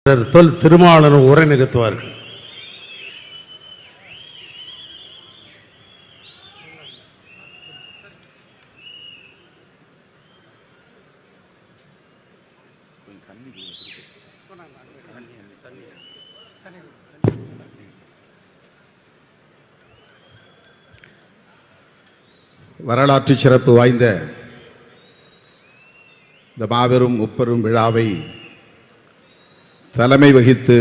திருமாவளவன் உரை நிகழ்த்துவார்கள். வரலாற்று சிறப்பு வாய்ந்த இந்த மாபெரும் முப்பெரும் விழாவை தலைமை வகித்து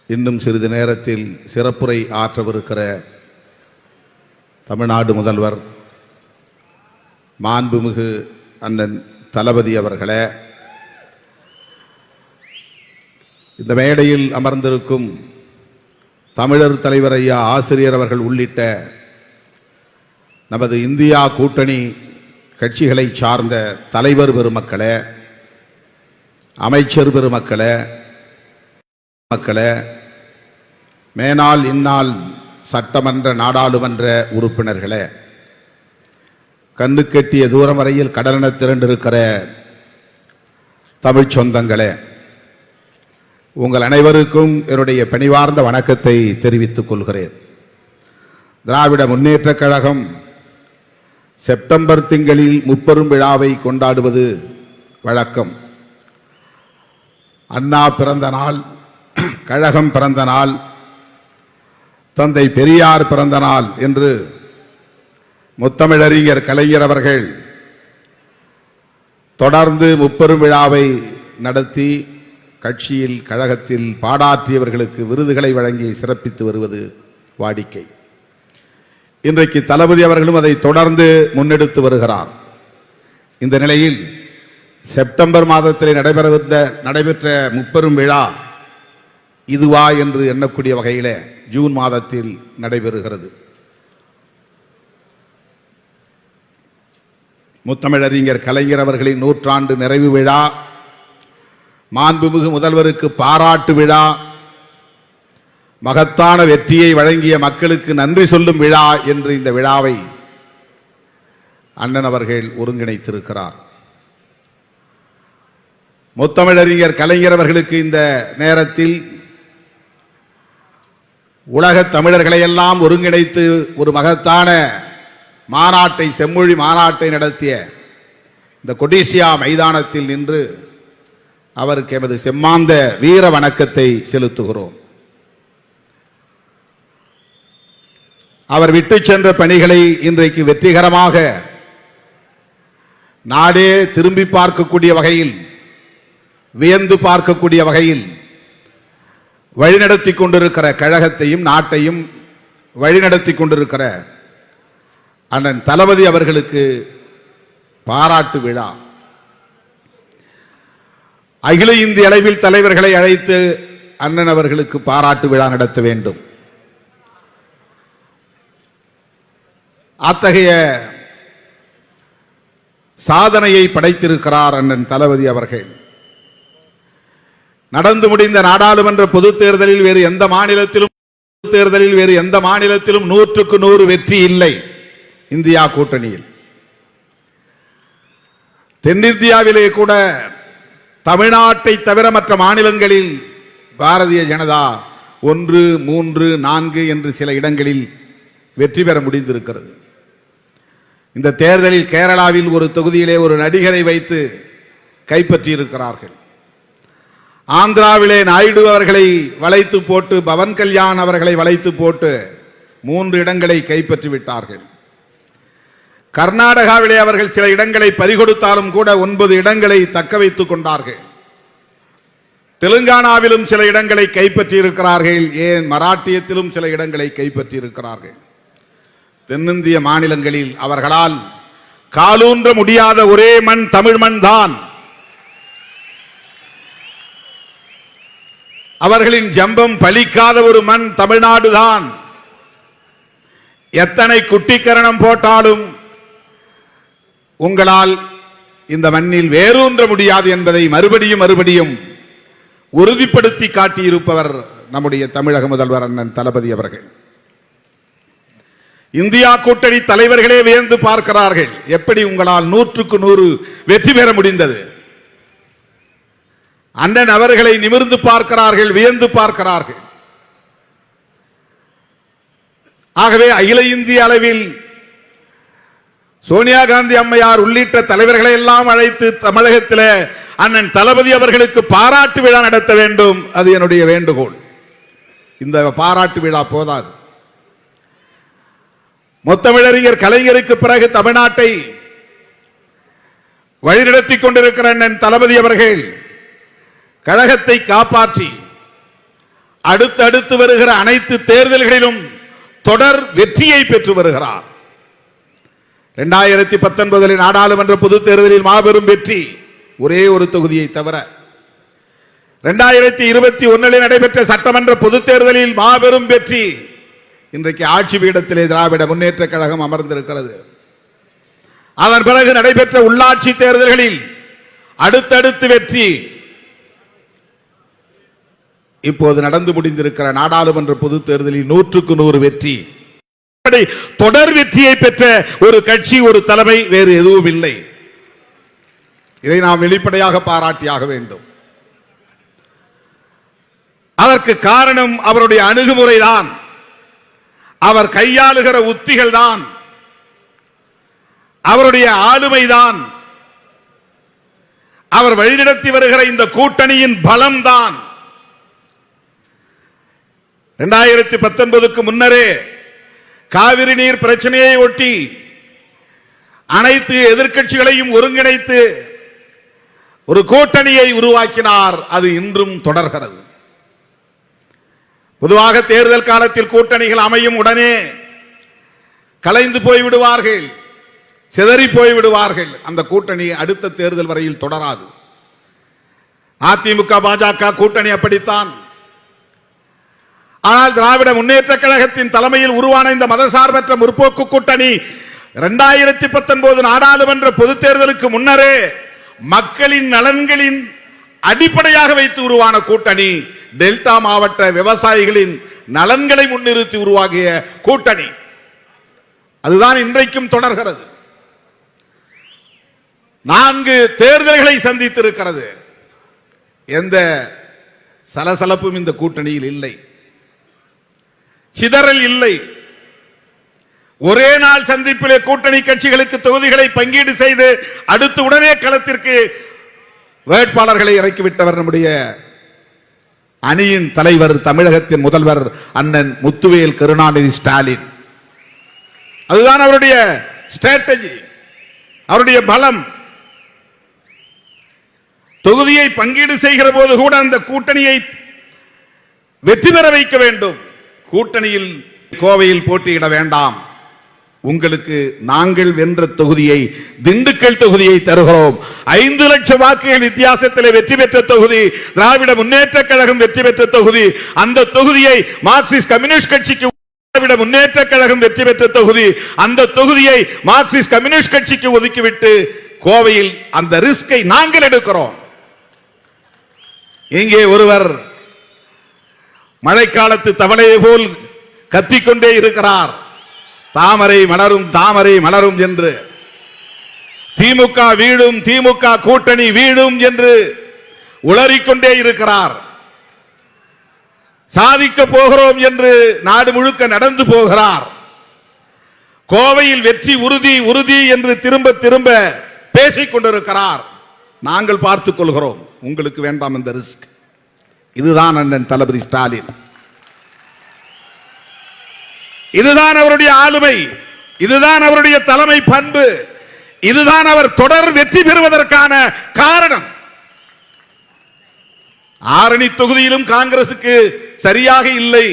இன்னும் சிறிது நேரத்தில் சிறப்புரை ஆற்றவிருக்கிற தமிழ்நாடு முதல்வர் மாண்புமிகு அண்ணன் தளபதி அவர்களே, இந்த மேடையில் அமர்ந்திருக்கும் தமிழர் தலைவர் ஐயா ஆசிரியர் அவர்கள் உள்ளிட்ட நமது இந்தியா கூட்டணி கட்சிகளை சார்ந்த தலைவர் பெருமக்களே, அமைச்சர் பெருமக்களே, மேனாள் இந்நாள் சட்டமன்ற நாடாளுமன்ற உறுப்பினர்களே, கண்ணு கெட்டிய தூரம் வரையில் கடலென திரண்டிருக்கிற தமிழ் சொந்தங்களே, உங்கள் அனைவருக்கும் என்னுடைய பணிவார்ந்த வணக்கத்தை தெரிவித்துக் கொள்கிறேன். திராவிட முன்னேற்றக் கழகம் செப்டம்பர் திங்களில் முப்பெரும் விழாவை கொண்டாடுவது வழக்கம். அண்ணா பிறந்த நாள், கழகம் பிறந்த நாள், தந்தை பெரியார் பிறந்த நாள் என்று முத்தமிழறிஞர் கலைஞர் அவர்கள் தொடர்ந்து முப்பெரும் விழாவை நடத்தி கட்சியில் கழகத்தில் பாடாற்றியவர்களுக்கு விருதுகளை வழங்கி சிறப்பித்து வருவது வாடிக்கை. இன்றைக்கு தளபதி அவர்களும் அதை தொடர்ந்து முன்னெடுத்து வருகிறார். இந்த நிலையில் செப்டம்பர் மாதத்தில் நடைபெற்ற முப்பெரும் விழா இதுவா என்று எண்ணக்கூடிய வகையில் ஜூன் மாதத்தில் நடைபெறுகிறது. முத்தமிழறிஞர் கலைஞர் அவர்களின் நூற்றாண்டு நிறைவு விழா, மாண்புமிகு முதல்வருக்கு பாராட்டு விழா, மகத்தான வெற்றியை வழங்கிய மக்களுக்கு நன்றி சொல்லும் விழா என்று இந்த விழாவை அண்ணன் அவர்கள் ஒருங்கிணைத்திருக்கிறார். முத்தமிழறிஞர் கலைஞர் அவர்களுக்கு இந்த நேரத்தில் உலக தமிழர்களை எல்லாம் ஒருங்கிணைத்து ஒரு மகத்தான மாநாட்டை, செம்மொழி மாநாட்டை நடத்திய இந்த கொடிசியா மைதானத்தில் நின்று அவருக்கு எமது செம்மாந்த வீர வணக்கத்தை செலுத்துகிறோம். அவர் விட்டு சென்ற பணிகளை இன்றைக்கு வெற்றிகரமாக நாடே திரும்பி பார்க்கக்கூடிய வகையில், வியந்து பார்க்கக்கூடிய வகையில் வழிநடத்தி கொண்டிருக்கிற கழகத்தையும் நாட்டையும் வழிநடத்தி கொண்டிருக்கிற அண்ணன் தளபதி அவர்களுக்கு பாராட்டு விழா. அகில இந்திய அளவில் தலைவர்களை அழைத்து அண்ணன் அவர்களுக்கு பாராட்டு விழா நடத்த வேண்டும். அத்தகைய சாதனையை படைத்திருக்கிறார் அண்ணன் தளபதி அவர்கள். நடந்து முடிந்த நாடாளுமன்ற பொதுத் தேர்தலில் வேறு எந்த மாநிலத்திலும் 100க்கு 100 வெற்றி இல்லை இந்தியா கூட்டணியில். தென்னிந்தியாவிலே கூட தமிழ்நாட்டை தவிர மற்ற மாநிலங்களில் பாரதிய ஜனதா 1, 3, 4 என்று சில இடங்களில் வெற்றி பெற முடிந்திருக்கிறது. இந்த தேர்தலில் கேரளாவில் ஒரு தொகுதியிலே ஒரு நடிகரை வைத்து கைப்பற்றியிருக்கிறார்கள். ஆந்திராவிலே நாயுடு அவர்களை வளைத்து போட்டு, பவன் கல்யாண் அவர்களை வளைத்து போட்டு 3 இடங்களை கைப்பற்றி விட்டார்கள். கர்நாடகாவிலே அவர்கள் சில இடங்களை பறிகொடுத்தாலும் கூட 9 இடங்களை தக்க வைத்துக் கொண்டார்கள். தெலுங்கானாவிலும் சில இடங்களை கைப்பற்றி இருக்கிறார்கள். ஏன் மராட்டியத்திலும் சில இடங்களை கைப்பற்றி இருக்கிறார்கள். தென்னிந்திய மாநிலங்களில் அவர்களால் காலூன்ற முடியாத ஒரே மண் தமிழ் மண் தான். அவர்களின் ஜம்பம் பலிக்காத ஒரு மண் தமிழ்நாடு தான். எத்தனை குட்டிக்கரணம் போட்டாலும் உங்களால் இந்த மண்ணில் வேரூன்ற முடியாது என்பதை மறுபடியும் உறுதிப்படுத்தி காட்டியிருப்பவர் நம்முடைய தமிழக முதல்வர் அண்ணன் தளபதி அவர்கள். இந்தியா கூட்டணி தலைவர்களே வியந்து பார்க்கிறார்கள், எப்படி உங்களால் 100க்கு 100 வெற்றி பெற முடிந்தது. அண்ணன் அவர்களை நிமிர்ந்து பார்க்கிறார்கள், வியந்து பார்க்கிறார்கள். ஆகவே அகில இந்திய அளவில் சோனியா காந்தி அம்மையார் உள்ளிட்ட தலைவர்களை எல்லாம் அழைத்து தமிழகத்தில் அண்ணன் தளபதி அவர்களுக்கு பாராட்டு விழா நடத்த வேண்டும். அது என்னுடைய வேண்டுகோள். இந்த பாராட்டு விழா போதாது. முத்தமிழறிஞர் கலைஞருக்கு பிறகு தமிழ்நாட்டை வழிநடத்தி கொண்டிருக்கிற அண்ணன் தளபதி அவர்கள் கழகத்தை காப்பாற்றி அடுத்தடுத்து வருகிற அனைத்து தேர்தல்களிலும் தொடர் வெற்றியை பெற்று வருகிறார். 2019 நாடாளுமன்ற பொதுத் தேர்தலில் மாபெரும் வெற்றி, ஒரே ஒரு தொகுதியை தவிர. 2021 நடைபெற்ற சட்டமன்ற பொதுத் தேர்தலில் மாபெரும் வெற்றி. இன்றைக்கு ஆட்சி பீடத்திலே திராவிட முன்னேற்ற கழகம் அமர்ந்திருக்கிறது. அதன் பிறகு நடைபெற்ற உள்ளாட்சி தேர்தல்களில் அடுத்தடுத்து வெற்றி. இப்போது நடந்து முடிந்திருக்கிற நாடாளுமன்ற பொதுத் தேர்தலில் 100க்கு 100 வெற்றி. தொடர் வெற்றியை பெற்ற ஒரு கட்சி, ஒரு தலைமை வேறு எதுவும் இல்லை. இதை நாம் வெளிப்படையாக பாராட்டியாக வேண்டும். அதற்கு காரணம் அவருடைய அணுகுமுறைதான், அவர் கையாளுகிற உத்திகள் தான், அவருடைய ஆளுமைதான், அவர் வழிநடத்தி வருகிற இந்த கூட்டணியின் பலம்தான். 2019க்கு முன்னரே காவிரி நீர் பிரச்சனையை ஒட்டி அனைத்து எதிர்க்கட்சிகளையும் ஒருங்கிணைத்து ஒரு கூட்டணியை உருவாக்கினார். அது இன்றும் தொடர்கிறது. பொதுவாக தேர்தல் காலத்தில் கூட்டணிகள் அமையும் உடனே கலைந்து போய்விடுவார்கள், சிதறி போய்விடுவார்கள். அந்த கூட்டணி அடுத்த தேர்தல் வரையில் தொடராது. அதிமுக பாஜக கூட்டணி அப்படித்தான். ஆனால் திராவிட முன்னேற்ற கழகத்தின் தலைமையில் உருவான இந்த மதசார்பற்ற முற்போக்கு கூட்டணி 2019 நாடாளுமன்ற பொதுத் தேர்தலுக்கு முன்னரே மக்களின் நலன்களின் அடிப்படையாக வைத்து உருவான கூட்டணி. டெல்டா மாவட்ட விவசாயிகளின் நலன்களை முன்னிறுத்தி உருவாகிய கூட்டணி. அதுதான் இன்றைக்கும் தொடர்கிறது. 4 தேர்தல்களை சந்தித்திருக்கிறது. எந்த சலசலப்பும் இந்த கூட்டணியில் இல்லை, சிதறல் இல்லை. ஒரே நாள் சந்திப்பிலே கூட்டணி கட்சிகளுக்கு தொகுதிகளை பங்கீடு செய்து அடுத்து உடனே களத்திற்கு வேட்பாளர்களை இறக்கிவிட்டவர் நம்முடைய அணியின் தலைவர், தமிழகத்தின் முதல்வர் அண்ணன் முத்துவேல் கருணாநிதி ஸ்டாலின். அதுதான் அவருடைய ஸ்ட்ராட்டஜி, அவருடைய பலம். தொகுதியை பங்கீடு செய்கிற போது கூட அந்த கூட்டணியை வெற்றி பெற வைக்க வேண்டும். கூட்டணியில் கோவையில் போட்டியிட வேண்டாம், உங்களுக்கு நாங்கள் வென்ற தொகுதியை, திண்டுக்கல் தொகுதியை தருகிறோம். 5 லட்சம் வாக்குகள் வித்தியாசத்தில் வெற்றி பெற்ற தொகுதி, திராவிட முன்னேற்ற கழகம் வெற்றி பெற்ற தொகுதி. அந்த தொகுதியை மார்க்சிஸ்ட் கம்யூனிஸ்ட் கட்சிக்கு, திராவிட முன்னேற்ற கழகம் வெற்றி பெற்ற தொகுதி, அந்த தொகுதியை மார்க்சிஸ்ட் கம்யூனிஸ்ட் கட்சிக்கு ஒதுக்கிவிட்டு கோவையில் அந்த ரிஸ்கை நாங்கள் எடுக்கிறோம். இங்கே ஒருவர் மழைக்காலத்து தவளையை போல் கத்திக்கொண்டே இருக்கிறார், தாமரை மலரும் தாமரை மலரும் என்று. திமுக வீழும், திமுக கூட்டணி வீழும் என்று உளறிக்கொண்டே இருக்கிறார். சாதிக்க போகிறோம் என்று நாடு முழுக்க நடந்து போகிறார். கோவையில் வெற்றி உறுதி உறுதி என்று திரும்ப திரும்ப பேசிக் கொண்டிருக்கிறார். நாங்கள் பார்த்துக் கொள்கிறோம், உங்களுக்கு வேண்டாம் இந்த ரிஸ்க். இதுதான் அண்ணன் தளபதி ஸ்டாலின், இதுதான் அவருடைய ஆளுமை, இதுதான் அவருடைய தலைமை பண்பு, இதுதான் அவர் தொடர் வெற்றி பெறுவதற்கான காரணம். ஆரணி தொகுதியிலும் காங்கிரசுக்கு சரியாக இல்லை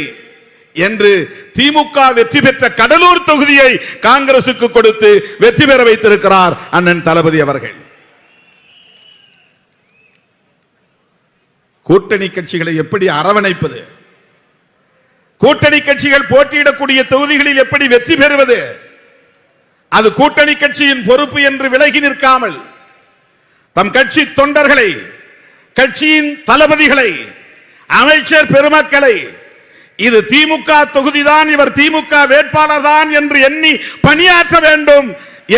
என்று திமுக வெற்றி பெற்ற கடலூர் தொகுதியை காங்கிரசுக்கு கொடுத்து வெற்றி பெற வைத்திருக்கிறார் அண்ணன் தளபதி அவர்கள். கூட்டணி கட்சிகளை எப்படி அரவணைப்பது, கூட்டணி கட்சிகள் போட்டியிடக்கூடிய தொகுதிகளில் எப்படி வெற்றி பெறுவது, அது கூட்டணி கட்சியின் பொறுப்பு என்று விலகி நிற்காமல் தம் கட்சி தொண்டர்களை, கட்சியின் தளபதிகளை, அமைச்சர் பெருமக்களை, இது திமுக தொகுதிதான், இவர் திமுக வேட்பாளர் தான் என்று எண்ணி பணியாற்ற வேண்டும்.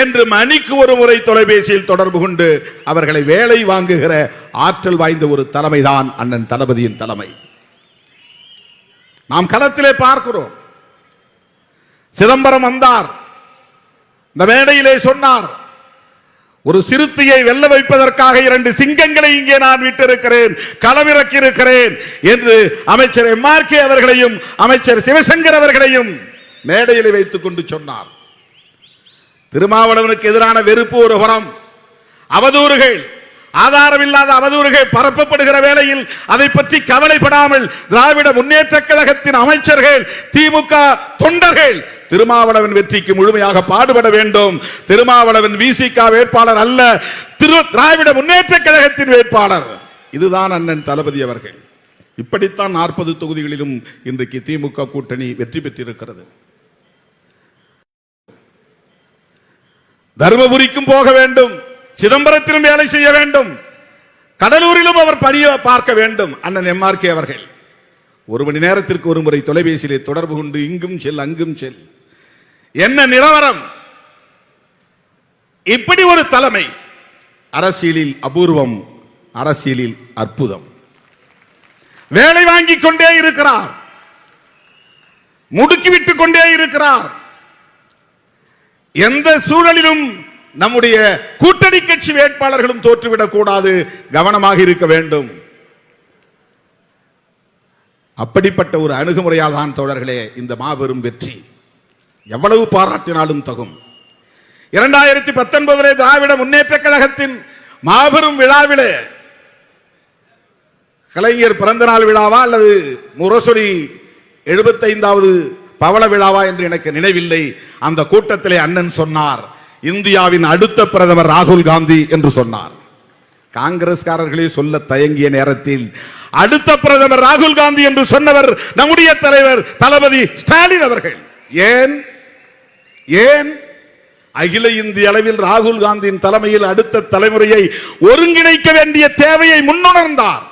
என்று மணிக்கு ஒரு முறை தொலைபேசியில் தொடர்பு கொண்டு அவர்களை வேலை வாங்குகிற ஆற்றல் வாய்ந்த ஒரு தலைமைதான் அண்ணன் தளபதியின் தலைமை. நாம் களத்திலே பார்க்கிறோம். சிதம்பரம் வந்தார், இந்த மேடையிலே சொன்னார், ஒரு சிறுத்தையை வெல்ல வைப்பதற்காக 2 சிங்கங்களை இங்கே நான் விட்டிருக்கிறேன், களமிறக்கி இருக்கிறேன் என்று அமைச்சர் MRK அவர்களையும் அமைச்சர் சிவசங்கர் அவர்களையும் மேடையில் வைத்துக் கொண்டு சொன்னார். திருமாவளவனுக்கு எதிரான வெறுப்பு ஒரு புறம், அவதூறுகள், ஆதாரமில்லாத அவதூறுகள் பரப்பப்படுகிற வேளையில் அதை பற்றி கவலைப்படாமல் திராவிட முன்னேற்ற கழகத்தின் அமைச்சர்கள், திமுக தொண்டர்கள் திருமாவளவன் வெற்றிக்கு முழுமையாக பாடுபட வேண்டும். திருமாவளவன் VCK வேட்பாளர் அல்ல, திராவிட முன்னேற்ற கழகத்தின் வேட்பாளர். இதுதான் அண்ணன் தளபதி அவர்கள். இப்படித்தான் 40 தொகுதிகளிலும் இன்றைக்கு திமுக கூட்டணி வெற்றி பெற்றிருக்கிறது. தர்மபுரிக்கும் போக வேண்டும், சிதம்பரத்திலும் வேலை செய்ய வேண்டும், கடலூரிலும் அவர் பணிய பார்க்க வேண்டும். அண்ணன் MRK அவர்கள் 1 மணி நேரத்திற்கு ஒரு முறை தொலைபேசியிலே தொடர்பு கொண்டு இங்கும் செல் அங்கும் செல். என்ன நிலவரம்! இப்படி ஒரு தலைமை அரசியலில் அபூர்வம், அரசியலில் அற்புதம். வேலை வாங்கிக் கொண்டே இருக்கிறார், முடுக்கிவிட்டுக் கொண்டே இருக்கிறார். எந்த சூழலிலும் நம்முடைய கூட்டணி கட்சி வேட்பாளர்களும் தோற்றுவிடக் கூடாது, கவனமாக இருக்க வேண்டும். அப்படிப்பட்ட ஒரு அணுகுமுறையால் தான் தோழர்களே இந்த மாபெரும் வெற்றி எவ்வளவு பாராட்டினாலும் தகும். 2019 திராவிட முன்னேற்ற கழகத்தின் மாபெரும் விழாவிலே, கலைஞர் பிறந்த நாள் விழாவா அல்லது முரசொலி 75வது பவள விழாவா என்று எனக்கு நினைவில்லை, அந்த கூட்டத்திலே அண்ணன் சொன்னார், இந்தியாவின் அடுத்த பிரதமர் ராகுல் காந்தி என்று சொன்னார். காங்கிரஸ்காரர்களே சொல்ல தயங்கிய நேரத்தில் அடுத்த பிரதமர் ராகுல் காந்தி என்று சொன்னவர் நம்முடைய தலைவர் தளபதி ஸ்டாலின் அவர்கள். ஏன் ஏன் அகில இந்திய அளவில் ராகுல் காந்தியின் தலைமையில் அடுத்த தலைமுறையை ஒருங்கிணைக்க வேண்டிய தேவையை முன்னுணர்ந்தார்.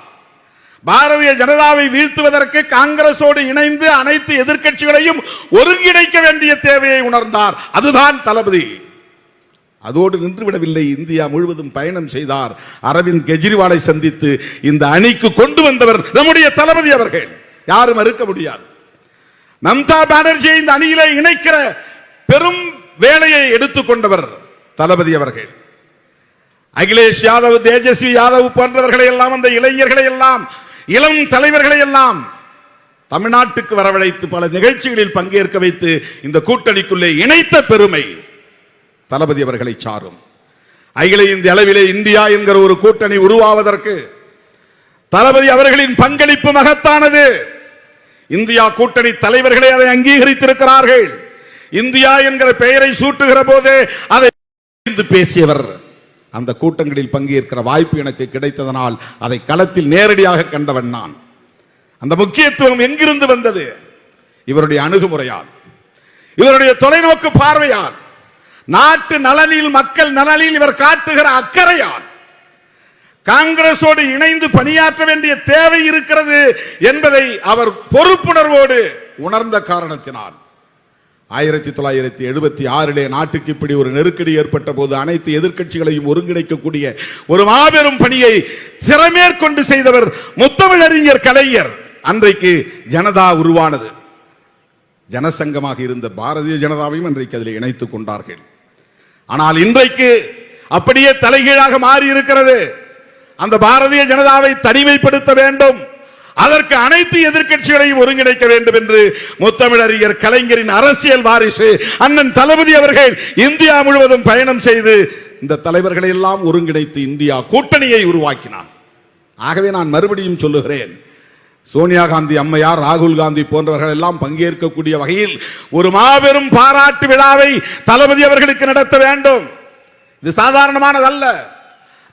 பாரதிய ஜனதாவை வீழ்த்துவதற்கு காங்கிரசோடு இணைந்து அனைத்து எதிர்க்கட்சிகளையும் ஒருங்கிணைக்க வேண்டிய தேவையை உணர்ந்தார். அதுதான் தளபதி. அதோடு நின்றுவிடவில்லை, இந்தியா முழுவதும் பயணம் செய்தார். அரவிந்த் கெஜ்ரிவாலை சந்தித்து இந்த அணிக்கு கொண்டு வந்தவர் நம்முடைய தளபதி அவர்கள், யாரும் மறுக்க முடியாது. மம்தா பானர்ஜியை இந்த அணியிலே இணைக்கிற பெரும் வேலையை எடுத்துக்கொண்டவர் தளபதி அவர்கள். அகிலேஷ் யாதவ், தேஜஸ்வி யாதவ் போன்றவர்களை எல்லாம், அந்த இளைஞர்களை எல்லாம், இளம் தலைவர்களை எல்லாம் தமிழ்நாட்டுக்கு வரவழைத்து பல நிகழ்ச்சிகளில் பங்கேற்க வைத்து இந்த கூட்டணிக்குள்ளே இணைத்த பெருமை தளபதி அவர்களை சாரும். அகில இந்திய அளவிலே இந்தியா என்கிற ஒரு கூட்டணி உருவாவதற்கு தளபதி அவர்களின் பங்களிப்பு மகத்தானது. இந்தியா கூட்டணி தலைவர்களை அதை அங்கீகரித்திருக்கிறார்கள். இந்தியா என்கிற பெயரை சூட்டுகிற போதே அதை பேசியவர். அந்த கூட்டங்களில் பங்கேற்கிற வாய்ப்பு எனக்கு கிடைத்ததனால் அதை களத்தில் நேரடியாக கண்டவன் நான். அந்த முக்கியத்துவம் எங்கிருந்து வந்தது? இவருடைய அணுகுமுறையால், இவருடைய தொலைநோக்கு பார்வையால், நாட்டு நலனில், மக்கள் நலனில் இவர் காட்டுகிற அக்கறையால், காங்கிரசோடு இணைந்து பணியாற்ற வேண்டிய தேவை இருக்கிறது என்பதை அவர் பொறுப்புணர்வோடு உணர்ந்த காரணத்தினால் 1976 நாட்டுக்கு இப்படி ஒரு நெருக்கடி ஏற்பட்ட போது அனைத்து எதிர்க்கட்சிகளையும் ஒருங்கிணைக்கக்கூடிய ஒரு மாபெரும் பணியை சிறமேற்கொண்டு செய்தவர் முத்தமிழறிஞர் கலைஞர். அன்றைக்கு ஜனதா உருவானது. ஜனசங்கமாக இருந்த பாரதிய ஜனதாவையும் அன்றைக்கு அதில் இணைத்துக் கொண்டார்கள். ஆனால் இன்றைக்கு அப்படியே தலைகீழாக மாறி இருக்கிறது. அந்த பாரதிய ஜனதாவை தனிமைப்படுத்த வேண்டும், அதற்கு அனைத்து எதிர்க்கட்சிகளையும் ஒருங்கிணைக்க வேண்டும் என்று முத்தமிழறிஞர் கலைஞரின் அரசியல் வாரிசு அண்ணன் தளபதி அவர்கள் இந்தியா முழுவதும் பயணம் செய்து இந்த தலைவர்களை எல்லாம் ஒருங்கிணைத்து இந்தியா கூட்டணியை உருவாக்கினார். ஆகவே நான் மறுபடியும் சொல்லுகிறேன், சோனியா காந்தி அம்மையார், ராகுல் காந்தி போன்றவர்கள் எல்லாம் பங்கேற்கக்கூடிய வகையில் ஒரு மாபெரும் பாராட்டு விழாவை தளபதி அவர்களுக்கு நடத்த வேண்டும். இது சாதாரணமானதல்ல.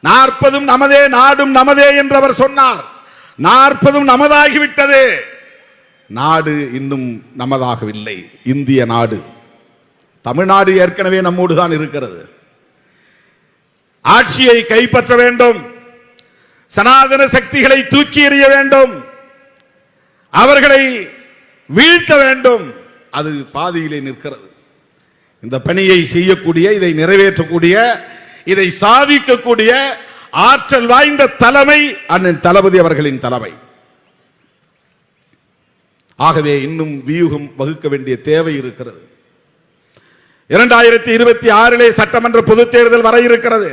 40 நமதே, நாடும் நமதே என்று அவர் சொன்னார். 40 நமதாகிவிட்டது. நாடு இன்னும் நமதாகவில்லை. இந்திய நாடு, தமிழ்நாடு ஏற்கனவே நம்மோடு தான் இருக்கிறது. ஆட்சியை கைப்பற்ற வேண்டும், சனாதன சக்திகளை தூக்கி எறிய வேண்டும், அவர்களை வீழ்த்த வேண்டும். அது பாதியிலே நிற்கிறது. இந்த பணியை செய்யக்கூடிய, இதை நிறைவேற்றக்கூடிய, இதை சாதிக்கக்கூடிய ஆற்றல் வாய்ந்த தலைமை அண்ணன் தளபதி அவர்களின் தலைமை. ஆகவே இன்னும் வியூகம் வகுக்க வேண்டிய தேவை இருக்கிறது. 2026 சட்டமன்ற பொதுத் தேர்தல் வர இருக்கிறது.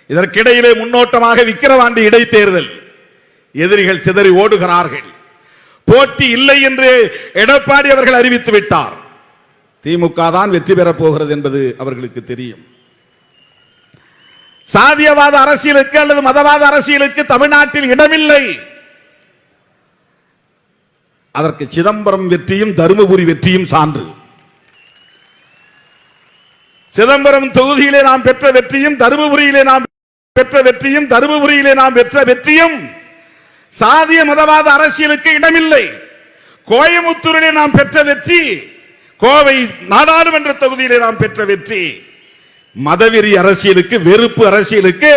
இதற்கிடையிலே முன்னோட்டமாக விக்கிரவாண்டி இடைத்தேர்தல். எதிரிகள் சிதறி ஓடுகிறார்கள். போட்டி இல்லை என்று எடப்பாடி அவர்கள் அறிவித்து விட்டார். திமுக தான் வெற்றி பெறப் போகிறது என்பது அவர்களுக்கு தெரியும். சாதியவாத அரசியலுக்கு அல்லது மதவாத அரசியலுக்கு தமிழ்நாட்டில் இடமில்லை. அதற்கு சிதம்பரம் வெற்றியும் தருமபுரி வெற்றியும் சான்று. சிதம்பரம் தொகுதியிலே நாம் பெற்ற வெற்றியும் தருமபுரியிலே நாம் பெற்ற வெற்றியும் தருமபுரியிலே நாம் பெற்ற வெற்றியும் சாதிய மதவாத அரசியலுக்கு இடமில்லை. கோயமுத்தூரிலே நாம் பெற்ற வெற்றி, கோவை நாடாளுமன்ற தொகுதியிலே நாம் பெற்ற வெற்றி மதவெறி அரசியலுக்கு, வெறுப்பு அரசியலுக்கு,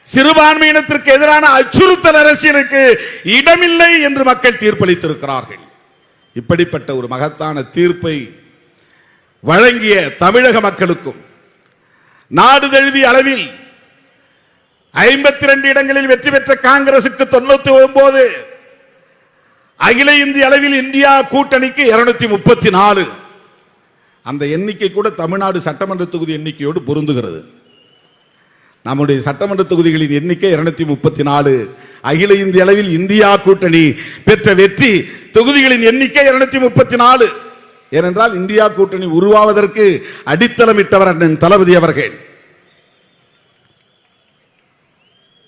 சிறுபான்மையினத்திற்கு எதிரான அச்சுறுத்தல் அரசியலுக்கு இடமில்லை என்று மக்கள் தீர்ப்பளித்திருக்கிறார்கள். இப்படிப்பட்ட ஒரு மகத்தான தீர்ப்பை வழங்கிய தமிழக மக்களுக்கும், நாடு தழுவிய அளவில் 52 இடங்களில் வெற்றி பெற்ற காங்கிரசுக்கு 99, அகில இந்திய அளவில் இந்தியா கூட்டணிக்கு 234. அந்த எண்ணிக்கை கூட தமிழ்நாடு சட்டமன்ற தொகுதி எண்ணிக்கையோடு பொருந்துகிறது. நம்முடைய சட்டமன்ற தொகுதிகளின் எண்ணிக்கை 234. அகில இந்திய அளவில் இந்தியா கூட்டணி பெற்ற வெற்றி தொகுதிகளின் எண்ணிக்கை 234. ஏனென்றால் இந்தியா கூட்டணி உருவாவதற்கு அடித்தளமிட்டவர் அண்ணன் தளபதி அவர்கள்.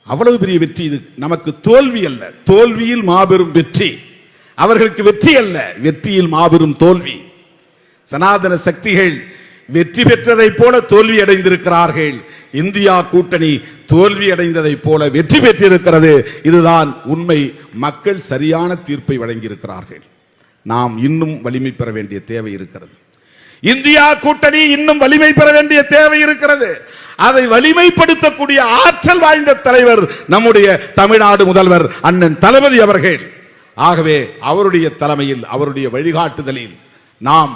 அவ்வளவு பெரிய வெற்றி இது. நமக்கு தோல்வி அல்ல, தோல்வியில் மாபெரும் வெற்றி. அவர்களுக்கு வெற்றி அல்ல, வெற்றியில் மாபெரும் தோல்வி. சனாதன சக்திகள் வெற்றி பெற்றதை போல தோல்வி அடைந்திருக்கிறார்கள். இந்தியா கூட்டணி தோல்வி அடைந்ததை போல வெற்றி பெற்றிருக்கிறது. இதுதான் உண்மை. மக்கள் சரியான தீர்ப்பை வழங்கியிருக்கிறார்கள். நாம் இன்னும் வலிமை பெற வேண்டிய தேவை இருக்கிறது. இந்தியா கூட்டணி இன்னும் வலிமை பெற வேண்டிய தேவை இருக்கிறது. அதை வலிமைப்படுத்தக்கூடிய ஆற்றல் வாய்ந்த தலைவர் நம்முடைய தமிழ்நாடு முதல்வர் அண்ணன் தளபதி அவர்கள். ஆகவே அவருடைய தலைமையில், அவருடைய வழிகாட்டுதலில் நாம்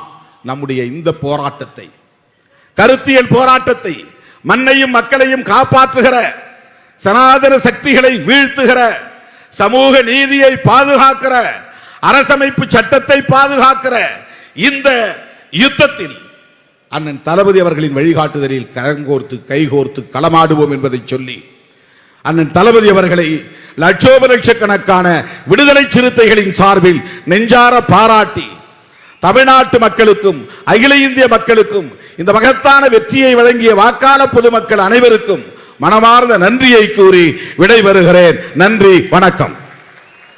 நம்முடைய இந்த போராட்டத்தை, கருத்தியல் போராட்டத்தை, மண்ணையும் மக்களையும் காப்பாற்றுகிற, சனாதன சக்திகளை வீழ்த்துகிற, சமூக நீதியை பாதுகாக்கிற, அரசமைப்பு சட்டத்தை பாதுகாக்கிற இந்த யுத்தத்தில் அண்ணன் தளபதி அவர்களின் வழிகாட்டுதலில் கரங்கோர்த்து கைகோர்த்து களமாடுவோம் என்பதை சொல்லி, அண்ணன் தளபதி அவர்களை லட்சோப லட்சக்கணக்கான விடுதலை சிறுத்தைகளின் சார்பில் நெஞ்சார பாராட்டி, தமிழ்நாட்டு மக்களுக்கும் அகில இந்திய மக்களுக்கும் இந்த மகத்தான வெற்றியை வழங்கிய வாக்காளர் பொதுமக்கள் அனைவருக்கும் மனமார்ந்த நன்றியை கூறி விடைபெறுகிறேன். நன்றி, வணக்கம்.